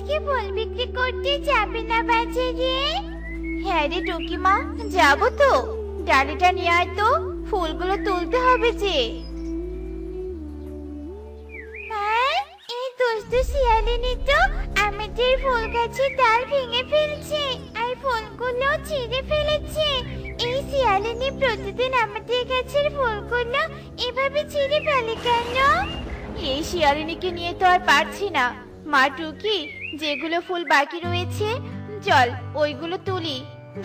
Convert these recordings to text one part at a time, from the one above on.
আজকে ফুল বিক্রি করতে যাবে না বাজারে? হ্যাঁ রে টুকিমা, যাবো তো। ডালিটা নিয়ে আয় তো, ফুলগুলো তুলতে হবে যে। এই দুষ্টু শিয়ালিনী তো আমাদের ফুল গাছের ডাল ভেঙে ফেলছে আর ফুলগুলো ছিঁড়ে ফেলেছে। এই শিয়ালিনী প্রতিদিন আমাদের গাছের ফুলগুলো এভাবে ছিঁড়ে ফেলে কেন? এই শিয়ালিনীকে নিয়ে তো আর পারছি না মা টুকি। যেগুলো ফুল বাকি রয়েছে চল ওইগুলো তুলি,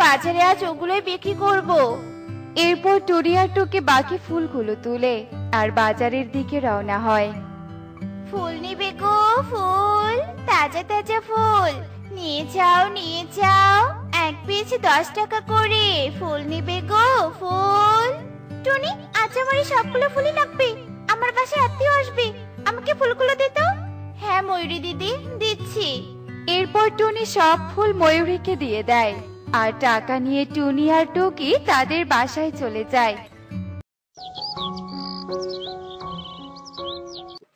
বাজারে আজ ওগুলোই বিক্রি করব। এরপর টুনি আর টুকি বাকি ফুলগুলো তুলে আর বাজারের দিকে রওনা হয়। ফুল নিবে গো, ফুল, তাজা তাজা ফুল নিয়ে যাও নিয়ে যাও, এক পিস 10 টাকা করে। ফুল নিবে গো, ফুল। টুনি, আজ আমার এই সবগুলো ফুলই লাগবে, আমার বাসায় আত্মীয় আসবে, আমাকে ফুলগুলো দে তো। হ্যাঁ ময়ূরী দিদি, দিচ্ছি। এরপর টুনি সব ফুল ময়ূরীকে দিয়ে দেয় আর টাকা নিয়ে টুনি আর টুকি তাদের বাসায় চলে যায়।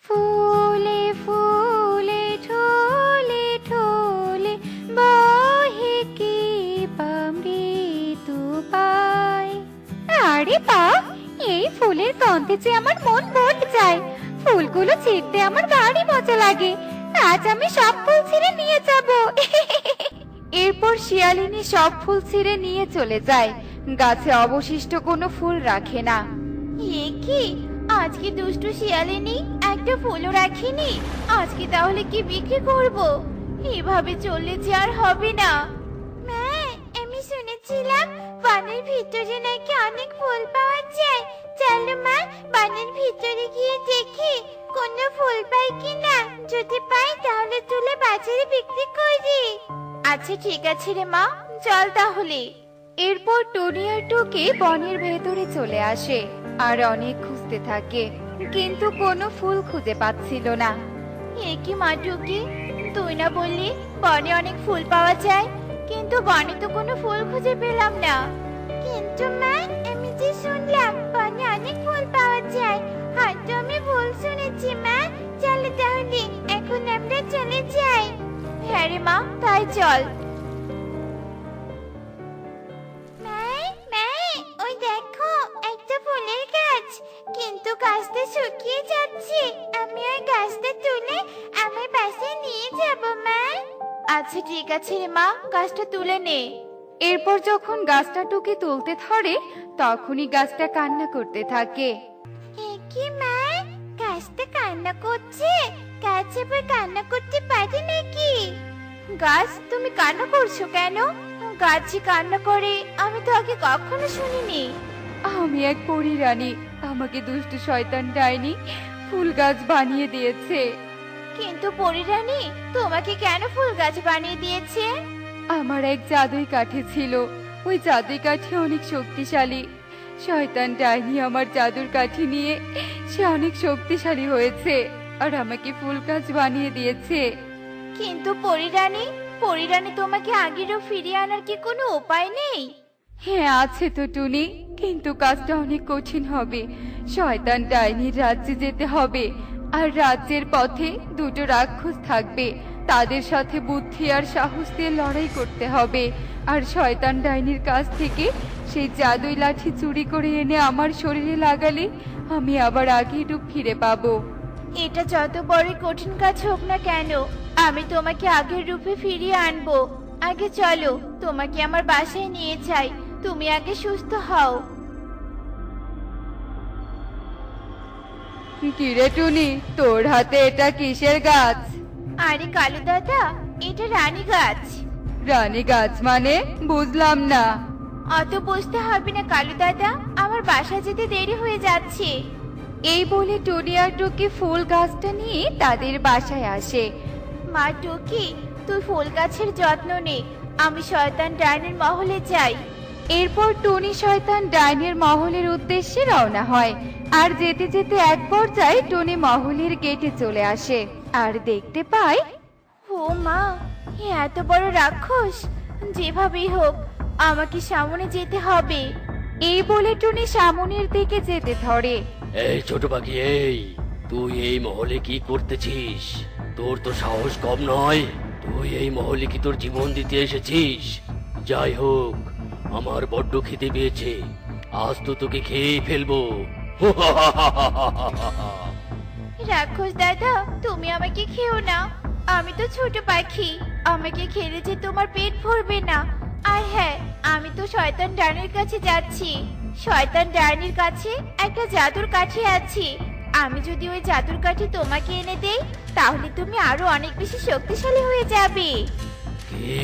ফুলে ফুলে ঠোলে ঠোলে বহে কি অমৃত পায়। আরে বাহ, এই ফুলের গন্ধে যে আমার মন ভরে যায়। ফুলগুলো ছিঁড়তে আমার ভারী মজা লাগে। আজ আমি সব ফুল ছিঁড়ে নিয়ে যাব। এরপর শিয়ালিনী সব ফুল ছিঁড়ে নিয়ে চলে যায়, গাছে অবশিষ্ট কোনো ফুল রাখে না। এ কি, আজকে দুষ্টু শিয়ালিনী একটা ফুলও রাখিনি। আজকে তাহলে কি বিক্রি করব? এভাবে চললে যে আর হবে না। মা, আমি শুনেছিলাম বনের ভিতরে নাকি অনেক ফুল পাওয়া যায়। চলো মা, বনের ভিতরে গিয়ে দেখি কোনো ফুল পাই কিনা। যদি পাই তাহলে তুলে বাজারে বিক্রি করি। আচ্ছা ঠিক আছে রে মা, চল তাহলে। এরপর টনি আর টুকি বনের ভেতরে চলে আসে আর অনেক খুঁজতে থাকে, কিন্তু কোনো ফুল খুঁজে পাচ্ছিল না। এ কি মা টুকি, তুই না বললি বনে অনেক ফুল পাওয়া যায়, কিন্তু বনে তো কোনো ফুল খুঁজে পেলাম না। কিন্তু মা, আমি যে শুনলাম বনে অনেক ফুল পাওয়া যায়, হয়তো আমি ভুল শুনেছি মা। চলো তাহলে এখন আমরা চলে যাই। হ্যাঁ রে মা, তাই চল। ওই দেখো একটা ফুলের গাছ, কিন্তু গাছটা শুকিয়ে যাচ্ছে। আমি ওই গাছটা তুলে আমার বাসায় নিয়ে যাব মা। আচ্ছা ঠিক আছে রে মা, গাছটা তুলে নে। এরপর যখন গাছটা টুকি তুলতে ধরে তখনই গাছটা কান্না করতে থাকে। এ কি মা, গাছটা কান্না করছে? গাছ এবার কান্না করতে পারে নাকি? গাছ, তুমি কান্না করছো কেন? গাছ যে কান্না করে আমি তো আগে কখনো শুনিনি। আমি এক পরী রানী, আমাকে দুষ্টু শয়তান ডাইনি ফুল গাছ বানিয়ে দিয়েছে। কিন্তু পরিরানী, তোমাকে কেন ফুল গাছ বানিয়ে দিয়েছে? আমার এক জাদুই কাঠি ছিল, ওই জাদুই কাঠি অনেক শক্তিশালী। শয়তান ডাইনি আমার জাদুর কাঠি নিয়ে সে অনেক শক্তিশালী হয়েছে আর আমাকে ফুল গাছ বানিয়ে দিয়েছে। কিন্তু পরিরানী, পরিরানী তোমাকে আগেরও ফিরিয়ে আনার কি কোনো উপায় নেই? হ্যাঁ আছে তো টুনি, কিন্তু কাজটা অনেক কঠিন হবে। শয়তান ডাইনির রাজ্যে যেতে হবে আর রাজ্যের পথে দুটো রাক্ষস থাকবে, তাদের সাথে বুদ্ধি আর সাহস দিয়ে লড়াই করতে হবে। আর শয়তান ডাইনির কাছ থেকে সেই জাদুই লাঠি চুরি করে এনে আমার শরীরে লাগালে আমি আবার আগের রূপ ফিরে পাবো। এটা যত বড় কঠিন কাজ হোক না কেন, আমি তোমাকে আগের রূপে ফিরিয়ে আনবো। আগে চলো, তোমাকে আমার বাসায় নিয়ে যাই, তুমি আগে সুস্থ হও। কিরে টুনি, তোর হাতে এটা কিসের গাছ? আরে কালু দাদা, এটা রানী গাছ। রানী গাছ মানে? বুঝলাম না। অত বুঝতে হবে না কালু দাদা, আমার বাসা যেতে দেরি হয়ে যাচ্ছে। এই বলে টুনি আর টুকি ফুল গাছটা নিয়ে তাদের বাসায় আসে। মা টুকি, তুই ফুল গাছের যত্ন নে, আমি শয়তান ডাইনের মহলে যাই। এরপর টুনি শয়তান ডাইনের মহলের উদ্দেশ্যে রওনা হয় আর যেতে যেতে এক পর্যায়ে টুনি মহলের গেটে চলে আসে আর দেখতে পায় ও মা, এত বড় রাক্ষস! যেভাবেই হোক আমাকে সামনে যেতে হবে। এই বলে টুনি সামনের দিকে যেতে ধরে। এই ছোট পাখি, তুই এই মহলে কি করতেছিস? তোর তো সাহস কম নয়, তুই এই মহলে কি তোর জীবন দিতে এসেছিস? যাই হোক, আমার বড্ড খিদে পেয়েছে, আজ তো তোকে খেয়ে ফেলবো। রাক্ষস দাদা, তুমি আমাকে খেও না। আমি তো ছোট পাখি, আমাকে খেলে যে তোমার পেট ভরবে না। আর হ্যাঁ, আমি তো শয়তান ডাইনির কাছে যাচ্ছি। শয়তান ডাইনির কাছে একটা জাদুর কাঠি আছে। আমি যদি ওই জাদুর কাঠি তোমাকে এনে দেই, তাহলে তুমি আরো অনেক বেশি শক্তিশালী হয়ে যাবে। কি,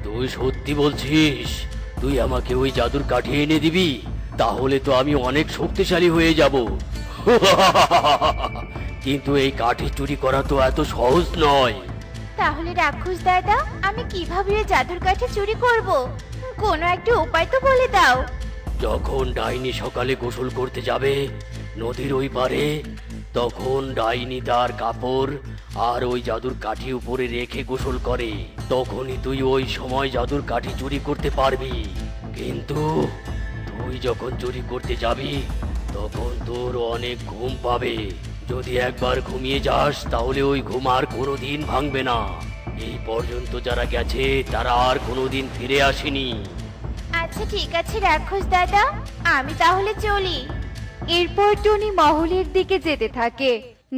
তুই সত্যি বলছিস? তুই আমাকে ওই জাদুর কাঠি এনে দিবি? তাহলে তো আমি অনেক শক্তিশালী হয়ে যাব। কিন্তু এই কাঠি চুরি করা তো এত সহজ নয়। তাহলে রাক্ষস দাদা, আমি কিভাবে ওই জাদুর কাঠি চুরি করব? কোনো একটা উপায় তো বলে দাও। যখন ডাইনি সকালে গোসল করতে যাবে নদীর ওই পারে, তখন ডাইনি তার কাপড় আর ওই জাদুর কাঠি উপরে রেখে গোসল করে। তখনই তুই ওই সময় জাদুর কাঠি চুরি করতে পারবি। কিন্তু তুই যখন চুরি করতে যাবি, তখন তোর অনেক ঘুম পাবে। যদি একবার ঘুমিয়ে যাস, তাহলে ওই ঘুম আর কোনোদিন ভাঙবে না। এই পর্যন্ত যারা গেছে তারা আর কোনোদিন ফিরে আসেনি। আচ্ছা ঠিক আছে রাক্ষস দাদা, আমি তাহলে চলি। এরপর টুনি মহলের দিকে যেতে থাকে।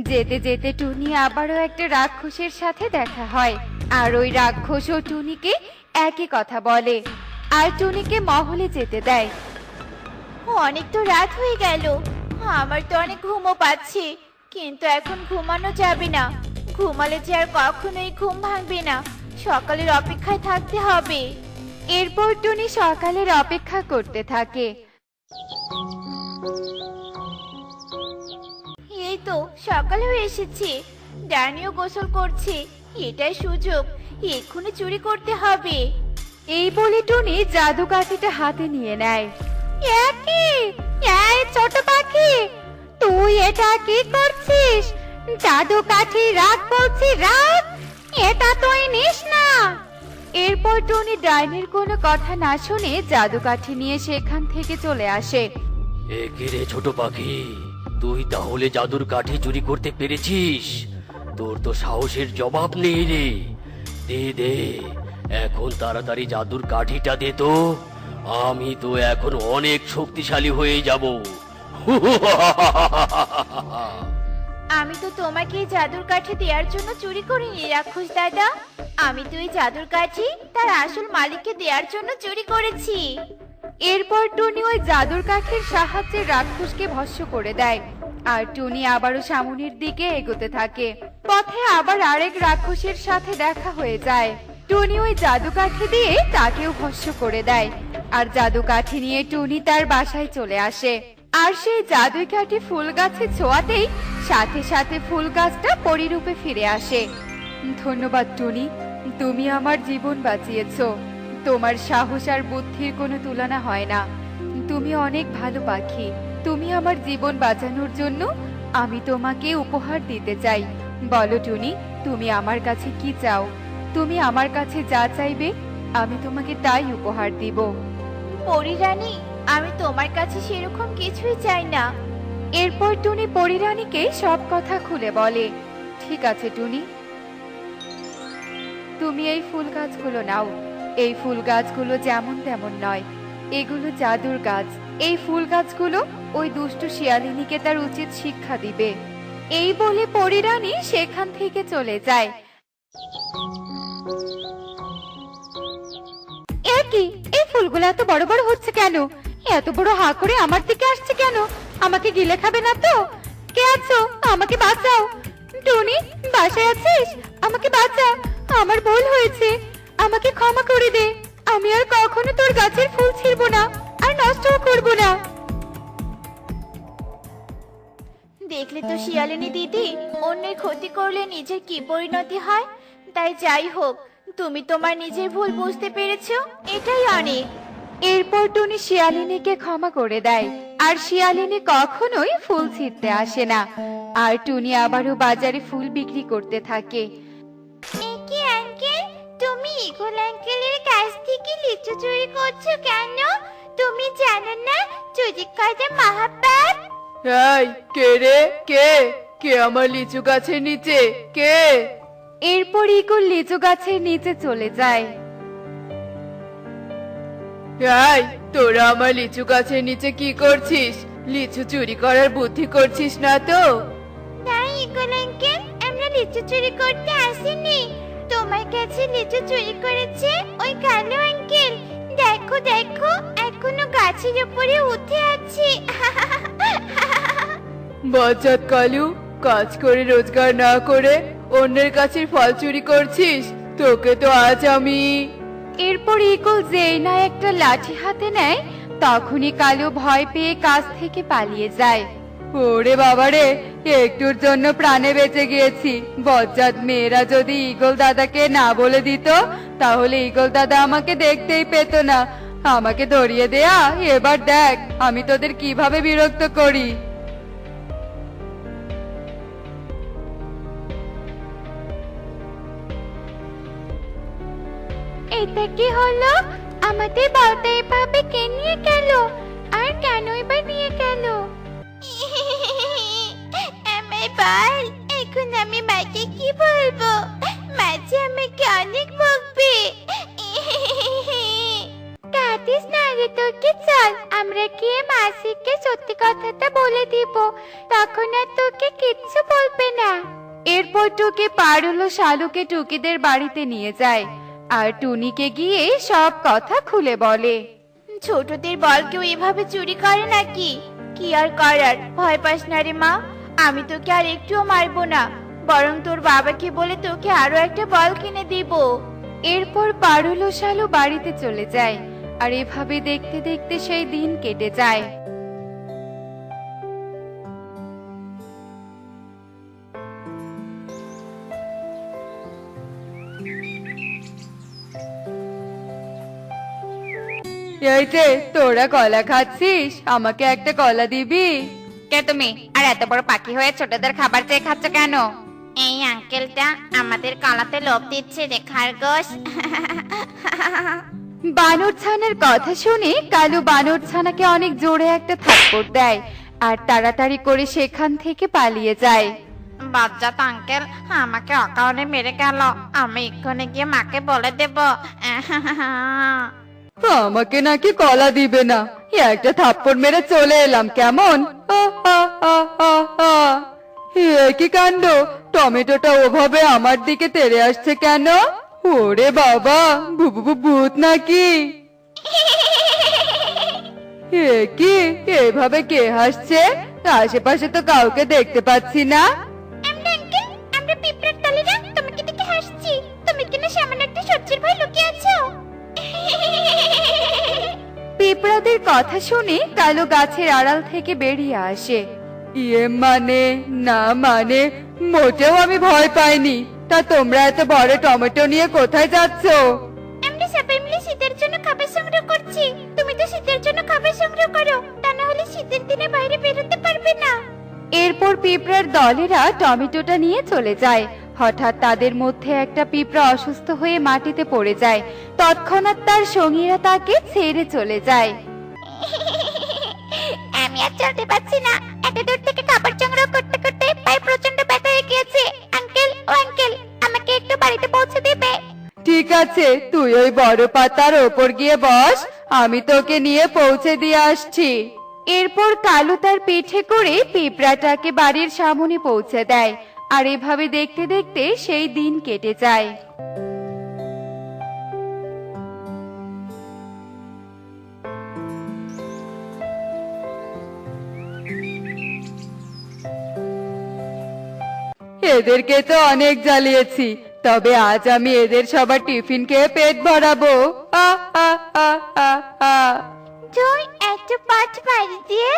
যেতে যেতে টুনি আবারও একটা রাক্ষসের সাথে দেখা হয়। আর ওই রাক্ষসও টুনিকে একই কথা বলে, আর টুনিকে মহলে যেতে দেয়। অনেক তো রাত হয়ে গেল, আমার তো অনেক ঘুমও পাচ্ছে। কিন্তু এখন ঘুমানো যাবে না, ঘুমালে যে আর কখনোই ঘুম ভাঙবে না। সকালের অপেক্ষায় থাকতে হবে। এরপর টুনি সকালের অপেক্ষা করতে থাকে। এই তো সকাল হয়ে এসেছে, ডাইনিও গোসল করছে। এটাই সুযোগ, এক্ষুনি চুরি করতে হবে। এই বলে টুনি জাদু কাঠিটা হাতে নিয়ে নেয়। এই ছোট পাখি, তুই এটা কি করছিস? জাদু কাঠি রাখ বলছি, রাখ, এটা তুই নিস না। এরপর টুনি ডাইনির কোনো কথা না শুনে জাদু কাঠি নিয়ে সেখান থেকে চলে আসে। এ কি রে ছোট পাখি, তুই তাহলে জাদুর কাঠি চুরি করতে পেরেছিস? তোর তো সাহসের জবাব নেই রে। দে দে, এখন তাড়াতাড়ি জাদুর কাঠিটা দে তো। আমি তো এখন অনেক শক্তিশালী হয়ে যাব। আমি তো তোমাকে এই জাদুর কাঠি দেওয়ার জন্য চুরি করিনি রাক্ষস দাদা। আমি তো এই জাদুর কাঠি তার আসল মালিককে দেওয়ার জন্য চুরি করেছি। এরপর টুনি ওই জাদুর কাঠির সাহায্যে রাক্ষসকে ভস্ম করে দেয়। আর টুনি আবারও সামনের দিকে এগোতে থাকে। পথে আবার আরেক রাক্ষসের সাথে দেখা হয়ে যায়। টুনি ওই জাদু কাঠি দিয়ে তাকেও ভস্ম করে দেয়। আর জাদু কাঠি নিয়ে টুনি তার বাসায় চলে আসে। আর সেই জাদুই কাঠি ফুল গাছে ছোঁয়াতেই সাথে সাথে ফুল গাছটা পরিরূপে ফিরে আসে। ধন্যবাদ টুনি, তুমি আমার জীবন বাঁচিয়েছো। তোমার সাহস আর বুদ্ধির কোনো তুলনা হয় না। তুমি অনেক ভালো পাখি। তুমি আমার জীবন বাঁচানোর জন্য আমি তোমাকে উপহার দিতে চাই। বলো টুনি, তুমি আমার কাছে কি চাও? তুমি আমার কাছে যা চাইবে আমি তোমাকে তাই উপহার দিব। পরি রানী, আমি তোমার কাছে সেরকম কিছুই চাই না। এরপর টুনি পরিরানীকে সব কথা খুলে বলে। ঠিক আছে টুনি, তুমি এই ফুল গাছগুলো নাও। এই ফুল গাছগুলো যেমন তেমন নয়, এগুলো জাদুর গাছ। এই ফুল গাছগুলো ওই দুষ্টু শিয়ালিনীকে তার উচিত শিক্ষা দিবে। এই বলে পরিরানী সেখান থেকে চলে যায়। কি, এই ফুলগুলো এত বড় বড় হচ্ছে কেন? এত বড় হা করে আমার দিকে আসছে কেন? আমাকে গিলে খাবে না তো? কে আছো? আমাকে বাঁচাও। টুনি, বাসায় আছিস? আমাকে বাঁচা, আমার ভুল হয়েছে, আমাকে ক্ষমা করে দে। আমি আর কখনো তোর গাছের ফুল ছিঁড়বো না, আর নষ্টও করব না। দেখলে তো শিয়ালিনী দিদি, অন্যের ক্ষতি করলে নিজের কি পরিণতি হয়। তাই যাই হোক, তুমি তোমার নিজের ভুল বুঝতে পেরেছো, এটাই অনেক। এরপর টুনি শিয়ালিনীকে ক্ষমা করে দেয়। আর শিয়ালিনী কখনোই ফুল ছিঁড়তে আসে না। আর টুনি আবারও বাজারে ফুল বিক্রি করতে থাকে। একি আঙ্কেল, তুমি ইগল আঙ্কেলের কাছ থেকে লিচু চুরি করছো কেন? তুমি জানো না চুরি করা মহাপাপ? এই কে রে, কে কে আমার লিচু গাছের নিচে কে? এরপর ইগল লিচু গাছের নিচে চলে যায়। এই, তোরা আমার লিচু গাছের নিচে কি করছিস? লিচু চুরি করার বুদ্ধি করছিস না তো? তাই ইগল আঙ্কেল, আমরা লিচু চুরি করতে আসিনি। তোমার কাছে লিচু চুরি করেছে ওই কালো আঙ্কেল। দেখো দেখো, এখনো গাছের উপরে উঠে আছে। বজ্জাত কালু, কাজ করে রোজগার না করে অন্যের কাছের ফল চুরি করছিস? তোকে তো আজ আমি। এরপর ইগল যেই না একটা লাঠি হাতে নেয়, তখনই কালু ভয় পেয়ে কাছ থেকে পালিয়ে যায়। ওরে বাবারে, একটুর জন্য প্রাণে বেঁচে গিয়েছি। বজ্জাত মেয়েরা যদি ঈগল দাদাকে না বলে দিত, তাহলে ঈগল দাদা আমাকে দেখতেই পেত না। আমাকে ধরিয়ে দেয়া, এবার দেখ আমি তোদের কিভাবে বিরক্ত করি। এটা কি হলো? আমাদের বলটা এভাবে কে নিয়ে গেল? আর কেনই বা নিয়ে গেল? আমার বল, এখন আমি মাকে কি বলবো? মাঝে আমাকে অনেক বকবে। কাঁদিস না রে তোকে, চল আমরা গিয়ে মাসিকে সত্যি কথাটা বলে দিব, তখন আর তোকে কিচ্ছু বলবে না। এরপর টুকি পারুল ও শালুকে টুকিদের বাড়িতে নিয়ে যায় আর টুনিকে গিয়ে সব কথা খুলে বলে। ছোটদের বল কেউ এভাবে চুরি করে নাকি? কি আর করার, ভয় পাস না রে মা। আমি তোকে আর একটুও মারবো না, বরং তোর বাবাকে বলে তোকে আরো একটা বল কিনে দিব। এরপর পারুল ও শালু বাড়িতে চলে যায় আর এভাবে দেখতে দেখতে সেই দিন কেটে যায়। এই যে, তোরা কলা খাচ্ছিস, আমাকে একটা কলা দিবি? কে তুমি? আর এত বড় পাখি হয়ে ছোটদের খাবার চেয়ে খাচ্ছ কেন? এই আঙ্কেলটা আমাদের কলাতে লোভ দিচ্ছে রে খরগোশ। বানর ছানার কথা শুনে কালু বানর ছানাকে অনেক জোরে একটা থাপ্পড় দেয় আর তাড়াতাড়ি করে সেখান থেকে পালিয়ে যায়। বজ্জাত আঙ্কেল আমাকে অকারণে মেরে গেল, আমি এক্ষুনি গিয়ে মাকে বলে দেব। আমাকে নাকি কলা দিবে না, একটা থাপ্পড় মেরে চলে এলাম কেমন? এ কি কাণ্ড, টমেটোটা ওভাবে আমার দিকে তেড়ে আসছে কেন? ওরে বাবা, ভূত নাকি? এ কি, এভাবে কে হাসছে? আশেপাশে তো কাউকে দেখতে পাচ্ছি না। আমরা আঙ্কেল, আমরা পিঁপড়ার দলেরা তোমাকে দেখে হাসছি। তুমি কিনা সামান্য একটা সবজির ভয় লুকিয়ে আছো। পিঁপড়াদের কথা শুনে কালু গাছের আড়াল থেকে বেরিয়ে আসে। ইয়ে মানে, না মানে, মোটেও আমি ভয় পাইনি। তা তোমরা এত বড় টমেটো নিয়ে কোথায় যাচ্ছো? আমরা সবাই মিলে শীতের জন্য খাবার সংগ্রহ করছি। তুমি তো শীতের জন্য খাবার সংগ্রহ করো, তা না হলে শীতের দিনে বাইরে বেরোতে পারবে না। এরপর পিঁপড়ার দলেরা টমেটোটা নিয়ে চলে যায়। হঠাৎ তাদের মধ্যে একটা পিঁপড়া অসুস্থ হয়ে মাটিতে পড়ে যায়। তৎক্ষণাৎ তার সঙ্গীরা তাকে ছেড়ে চলে যায়। আমি আর চলতে পারছি না, এত দূর থেকে খাবার সংগ্রহ করতে করতে পায়ে প্রচন্ড ব্যথা হয়ে গিয়েছে। আঙ্কেল, ও আঙ্কেল, আমাকে একটু বাড়িতে পৌঁছে দিবে? ঠিক আছে, তুই ওই বড় পাতার ওপর গিয়ে বস, আমি তোকে নিয়ে পৌঁছে দিয়ে আসছি। এরপর কালু তার পিঠে করে পিঁপড়াটাকে বাড়ির সামনে পৌঁছে দেয় আর এভাবে দেখতে দেখতে সেই দিন কেটে যায়। এদেরকে তো অনেক জ্বালিয়েছি, তবে আজ আমি এদের সবার টিফিন খেয়ে পেট ভরাবো। তুই এত পথ পাড়ি দিয়ে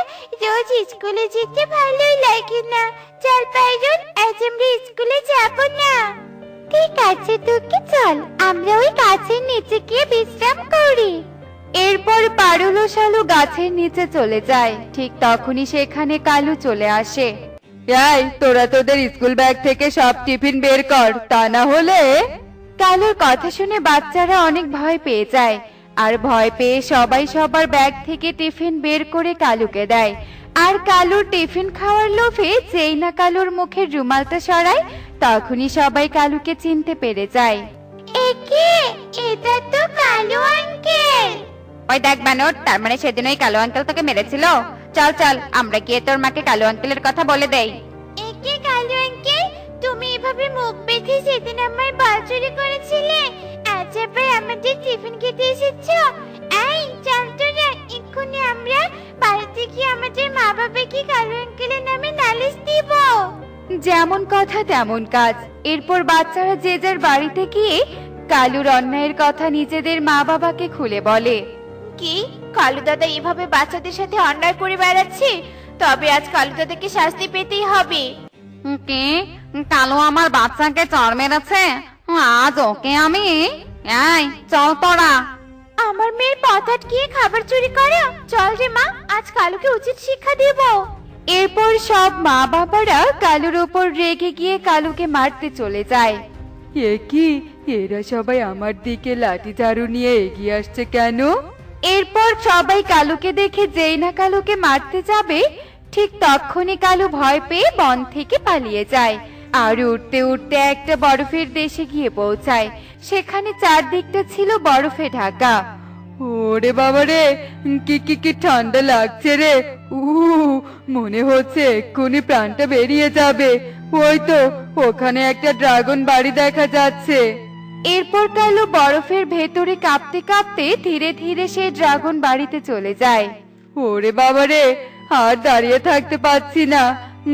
রোজ স্কুলে যেতে ভালোই লাগে না। চল পাইরুল, আজ আমরা স্কুলে যাব না। ঠিক আছে তোকে, চল আমরা ওই গাছের নিচে গিয়ে বিশ্রাম করি। এরপর পারুল ও শালু গাছের নিচে চলে যায়। ঠিক তখনই সেখানে কালু চলে আসে। এই, তোরা তোদের স্কুল ব্যাগ থেকে সব টিফিন বের কর, তা না হলে। কালুর কথা শুনে বাচ্চারা অনেক ভয় পেয়ে যায় আর ভয় পেয়ে সবাই সবার ব্যাগ থেকে টিফিন বের করে কালুকে দেয় আর কালুর টিফিন খাওয়ার লোভে যেই না কালুর মুখের রুমালটা সরায় তখনই সবাই কালুকে চিনতে পেরে যায়। একে এটা তো কালু আঙ্কেল। ওই দেখ বানর, তার মানে সেদিন ওই কালু আঙ্কেল তোকে মেরেছিল। চল চল আমরা গিয়ে তোর মাকে কালু আঙ্কেলের কথা বলে দেই। একে কালু আঙ্কেল, তুমি এভাবে মুখ বেঁধে সেদিন আমার বাল চুরি করেছিলে, আজ আবার আমাদের টিফিন খেতে এসেছো। এই চল তোরা, এক্ষুনি আমরা বাড়িতে গিয়ে আমাদের মা বাবাকে কালু আঙ্কেলের নামে নালিশ দিব। যেমন কথা তেমন কাজ। এরপর বাচ্চারা যে যার বাড়িতে গিয়ে কালুর অন্যায়ের কথা নিজেদের মা বাবাকে খুলে বলে। কি, কালু দাদা এভাবে বাচ্চাদের সাথে অন্যায় করে বেড়াচ্ছে? তবে আজ কালু দাদাকে শাস্তি পেতেই হবে। কি, কালু আমার বাচ্চাকে চড় মেরেছে? আজ ওকে আমি। এই চল তোরা। আমার মেয়ের পথ আটকিয়ে খাবার চুরি করো? চল রে মা, আজ কালুকে উচিত শিক্ষা দেব। এরপর সব মা বাবারা কালুর ওপর রেগে গিয়ে কালুকে মারতে চলে যায়। এ কি, এরা সবাই আমার দিকে লাঠি ঝাড়ু নিয়ে এগিয়ে আসছে কেন? এরপর সবাই কালুকে দেখে যেই না কালুকে মারতে যাবে ঠিক তখনই কালু ভয় পেয়ে বন থেকে পালিয়ে যায়। আর উঠতে উঠতে একটা বরফের দেশে গিয়ে পৌঁছায়। সেখানে চারদিকটা ছিল বরফে ঢাকা। ওরে বাবা রে, কি কি কি ঠান্ডা লাগছে রে। মনে হচ্ছে এক্ষুনি প্রাণটা বেরিয়ে যাবে। ওই তো ওখানে একটা ড্রাগন বাড়ি দেখা যাচ্ছে। এরপর কালু বরফের ভেতরে কাঁপতে কাঁপতে ধীরে ধীরে সেই ড্রাগন বাড়িতে চলে যায়। ওরে বাবা রে, আর দাঁড়িয়ে থাকতে পারছি না।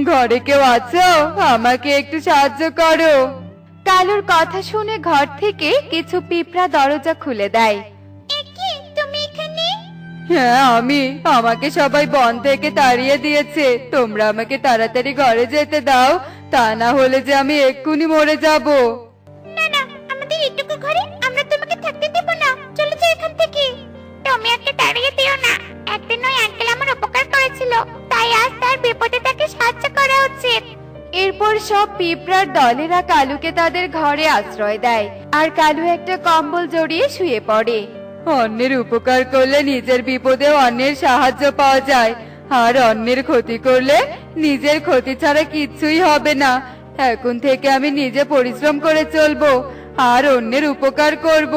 ঘরে কেউ আছো? আমাকে একটু সাহায্য করো। কালুর কথা শুনে ঘর থেকে কিছু পিঁপড়া দরজা খুলে দেয়। একে তুমি এখানে? হ্যাঁ আমি। আমাকে সবাই বন থেকে তাড়িয়ে দিয়েছে। তোমরা আমাকে তাড়াতাড়ি ঘরে যেতে দাও, তা না হলে যে আমি এক্ষুনি মরে যাব। না না, আমাদের এটুকু ঘরে আমরা তোমাকে থাকতে দেব না। চলে যাও এখান থেকে। তুমি একটা তাড়িয়ে দিও না। একদিন ওই আঙ্কেল আমার উপকার করেছিল, তাই আজ তার বিপদে তাকে সাহায্য করা উচিত। এরপর সব পিঁপড়ার দলেরা কালুকে তাদের ঘরে আশ্রয় দেয় আর কালু একটা কম্বল জড়িয়ে শুয়ে পড়ে। অন্যের উপকার করলে নিজের বিপদেও অন্যের সাহায্য পাওয়া যায়, আর অন্যের ক্ষতি করলে নিজের ক্ষতি ছাড়া কিচ্ছুই হবে না। এখন থেকে আমি নিজে পরিশ্রম করে চলবো আর অন্যের উপকার করব।